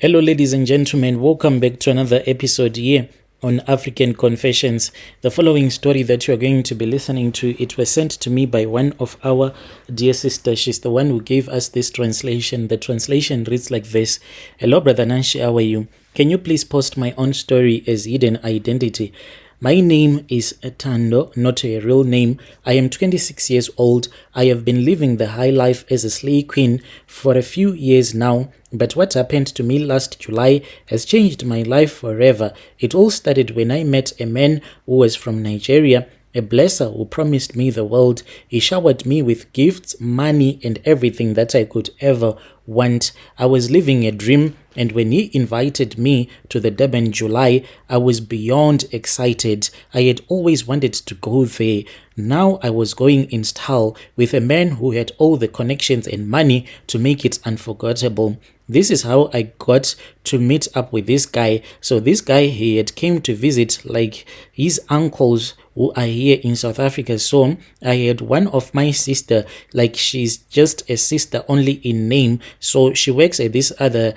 Hello, ladies and gentlemen. Welcome back to another episode here on African Confessions. The following story that you are going to be listening to, it was sent to me by one of our dear sisters. She's the one who gave us this translation. The translation reads like this. Hello, Brother Nanshi, how are you? Can you please post my own story as hidden identity? My name is Tando, not a real name. I am 26 years old. I have been living the high life as a slave queen for a few years now. But what happened to me last July has changed my life forever. It all started when I met a man who was from Nigeria, a blesser who promised me the world. He showered me with gifts, money, and everything that I could ever want. I was living a dream, and when he invited me to the Durban July, I was beyond excited. I had always wanted to go there. Now I was going in style with a man who had all the connections and money to make it unforgettable. This is how I got to meet up with this guy. So this guy, he had came to visit like his uncles who are here in South Africa. So I had one of my sister, like she's just a sister only in name. So she works at this other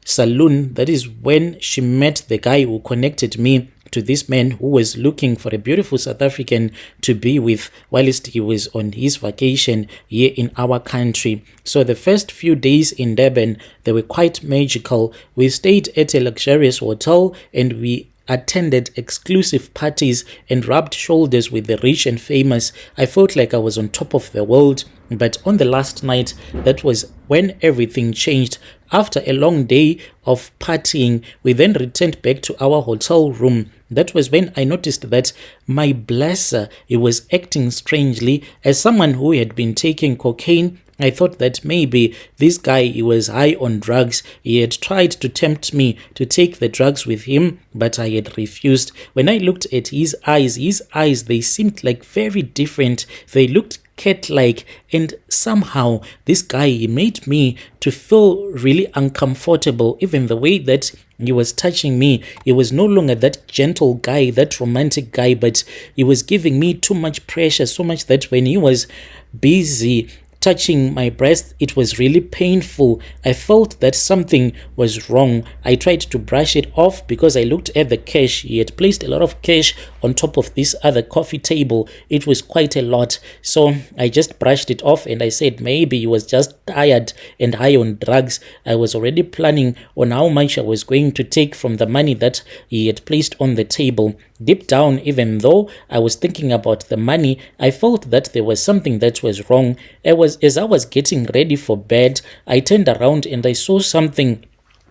saloon. That is when she met the guy who connected me to this man who was looking for a beautiful South African to be with whilst he was on his vacation here in our country. So the first few days in Durban, they were quite magical. We stayed at a luxurious hotel and we attended exclusive parties and rubbed shoulders with the rich and famous. I felt like I was on top of the world. But on the last night, that was when everything changed. After a long day of partying, we then returned back to our hotel room. That was when I noticed that my blesser, he was acting strangely. As someone who had been taking cocaine, I thought that maybe this guy, he was high on drugs. He had tried to tempt me to take the drugs with him, but I had refused. When I looked at his eyes, they seemed like very different. They looked cat-like, and somehow this guy, he made me to feel really uncomfortable. Even the way that he was touching me, he was no longer that gentle guy, that romantic guy, but he was giving me too much pressure, so much that when he was busy touching my breast, it was really painful. I felt that something was wrong. I tried to brush it off because I looked at the cash. He had placed a lot of cash on top of this other coffee table. It was quite a lot. So I just brushed it off and I said maybe he was just tired and high on drugs. I was already planning on how much I was going to take from the money that he had placed on the table. Deep down, even though I was thinking about the money, I felt that there was something that was wrong. As I was getting ready for bed, I turned around and I saw something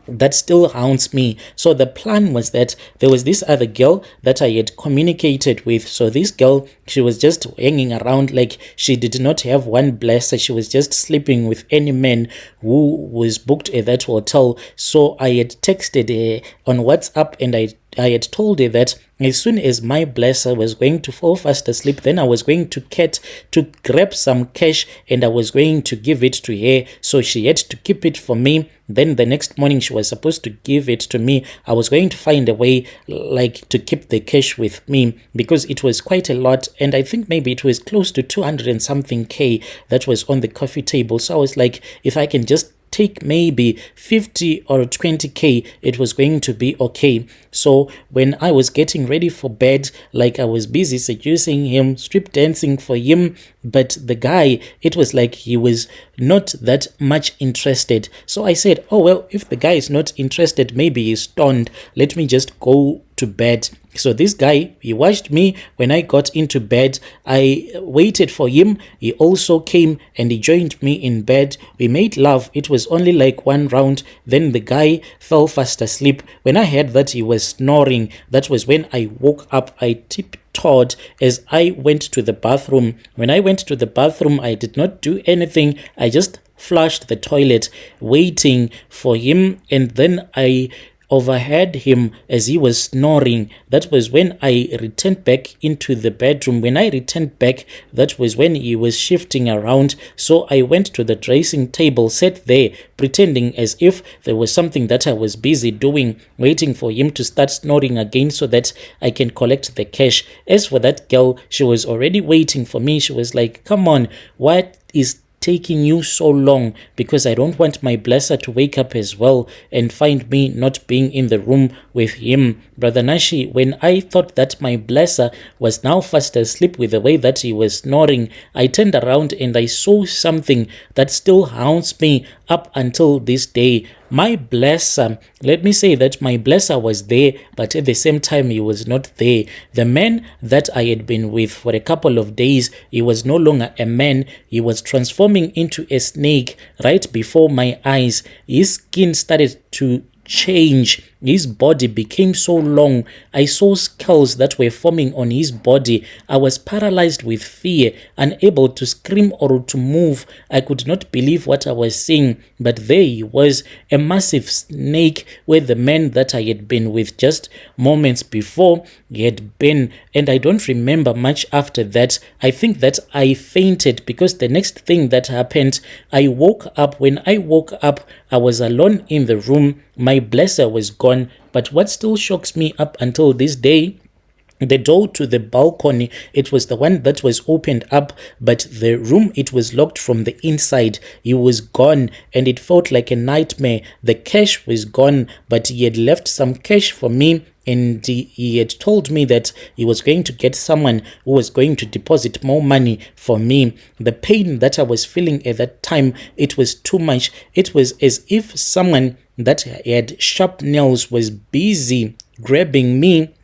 that still haunts me. So the plan was that there was this other girl that I had communicated with. So this girl, she was just hanging around like she did not have one blesser. She was just sleeping with any man who was booked at that hotel. So I had texted her on WhatsApp and I had told her that as soon as my blesser was going to fall fast asleep, then I was going to grab some cash and I was going to give it to her. So she had to keep it for me. Then the next morning she was supposed to give it to me. I was going to find a way like to keep the cash with me because it was quite a lot. And I think maybe it was close to 200 and something K that was on the coffee table. So I was like, if I can just take maybe 50 or 20K, it was going to be okay. So when I was getting ready for bed, like I was busy seducing him, strip dancing for him, but the guy, it was like he was not that much interested. So I said, oh well, if the guy is not interested, maybe he's stoned. Let me just go to bed. So this guy, he watched me when I got into bed. I waited for him. He also came and he joined me in bed. We made love. It was only like one round. Then the guy fell fast asleep. When I heard that he was snoring, that was when I woke up. I tiptoed as I went to the bathroom. When I went to the bathroom, I did not do anything. I just flushed the toilet, waiting for him, and then I overheard him as he was snoring. That was when I returned back into the bedroom. When I returned back, that was when he was shifting around. So I went to the dressing table, sat there, pretending as if there was something that I was busy doing, waiting for him to start snoring again so that I can collect the cash. As for that girl, she was already waiting for me. She was like, come on, what is taking you so long? Because I don't want my blesser to wake up as well and find me not being in the room with him. Brother Nashi, when I thought that my blesser was now fast asleep with the way that he was snoring, I turned around and I saw something that still haunts me up until this day. My blesser, let me say that my blesser was there, but at the same time he was not there. The man that I had been with for a couple of days, he was no longer a man. He was transforming into a snake right before my eyes. His skin started to change. His body became so long. I saw skulls that were forming on his body. I was paralyzed with fear, unable to scream or to move. I could not believe what I was seeing, but there he was, a massive snake, where the man that I had been with just moments before he had been. And I don't remember much after that. I think that I fainted, because the next thing that happened, I woke up. When I woke up, I was alone in the room. My blesser was gone. But what still shocks me up until this day, the door to the balcony, it was the one that was opened up, but the room, it was locked from the inside. He was gone, and it felt like a nightmare. The cash was gone, but he had left some cash for me, and he had told me that he was going to get someone who was going to deposit more money for me. The pain that I was feeling at that time, it was too much. It was as if someone that had sharp nails was busy grabbing me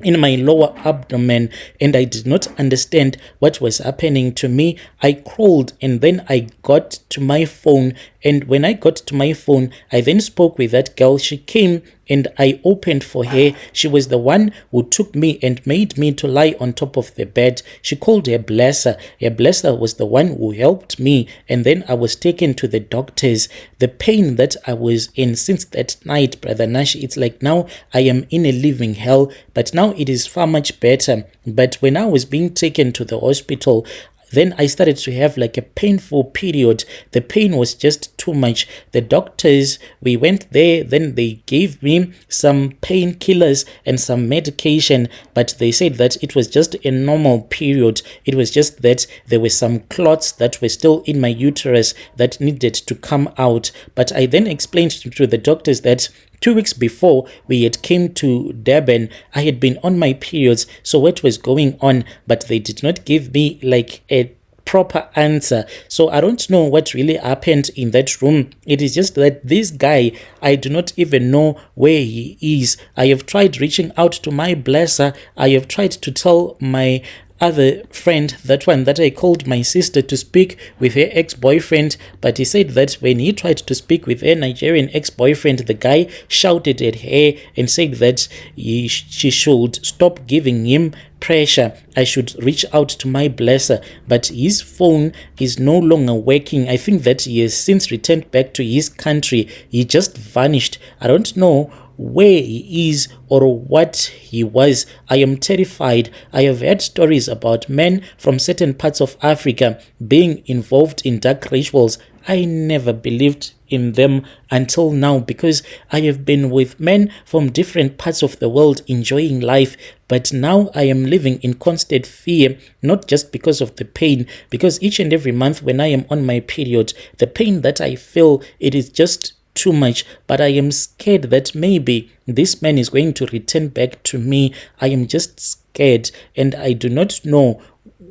in my lower abdomen, and I did not understand what was happening to me. I crawled, and then I got to my phone, and when I got to my phone, I then spoke with that girl. She came and I opened for her. She was the one who took me and made me to lie on top of the bed. She called her blesser. Her blesser was the one who helped me, and then I was taken to the doctors. The pain that I was in since that night, Brother Nash, it's like now I am in a living hell, but now it is far much better. But when I was being taken to the hospital, then I started to have like a painful period. The pain was just too much. The doctors, we went there, then they gave me some painkillers and some medication, but they said that it was just a normal period. It was just that there were some clots that were still in my uterus that needed to come out. But I then explained to the doctors that 2 weeks before we had came to Durban, I had been on my periods, so what was going on? But they did not give me like a proper answer. So I don't know what really happened in that room. It is just that this guy, I do not even know where he is. I have tried reaching out to my blesser. I have tried to tell my other friend, that one that I called my sister, to speak with her ex-boyfriend, but he said that when he tried to speak with her Nigerian ex-boyfriend, the guy shouted at her and said that she should stop giving him pressure. I should reach out to my blesser, but his phone is no longer working. I think that he has since returned back to his country. He just vanished. I don't know where he is or what he was. I am terrified. I have heard stories about men from certain parts of Africa being involved in dark rituals. I never believed in them until now, because I have been with men from different parts of the world enjoying life, but now I am living in constant fear, not just because of the pain, because each and every month when I am on my period, the pain that I feel, it is just too much. But I am scared that maybe this man is going to return back to me. I am just scared, and I do not know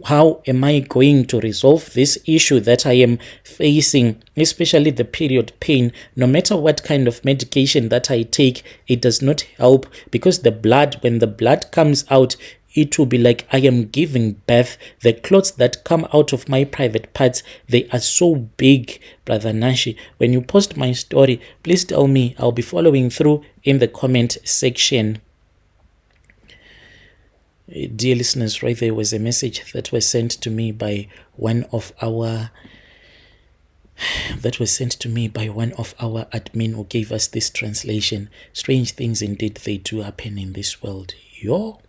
how am I going to resolve this issue that I am facing, especially the period pain. No matter what kind of medication that I take, it does not help, because the blood, when the blood comes out, it will be like I am giving birth. The clots that come out of my private parts, they are so big, Brother Nashi. When you post my story, please tell me. I'll be following through in the comment section. Dear listeners, right there was a message that was sent to me by one of our admin who gave us this translation. Strange things indeed, they do happen in this world. Yo.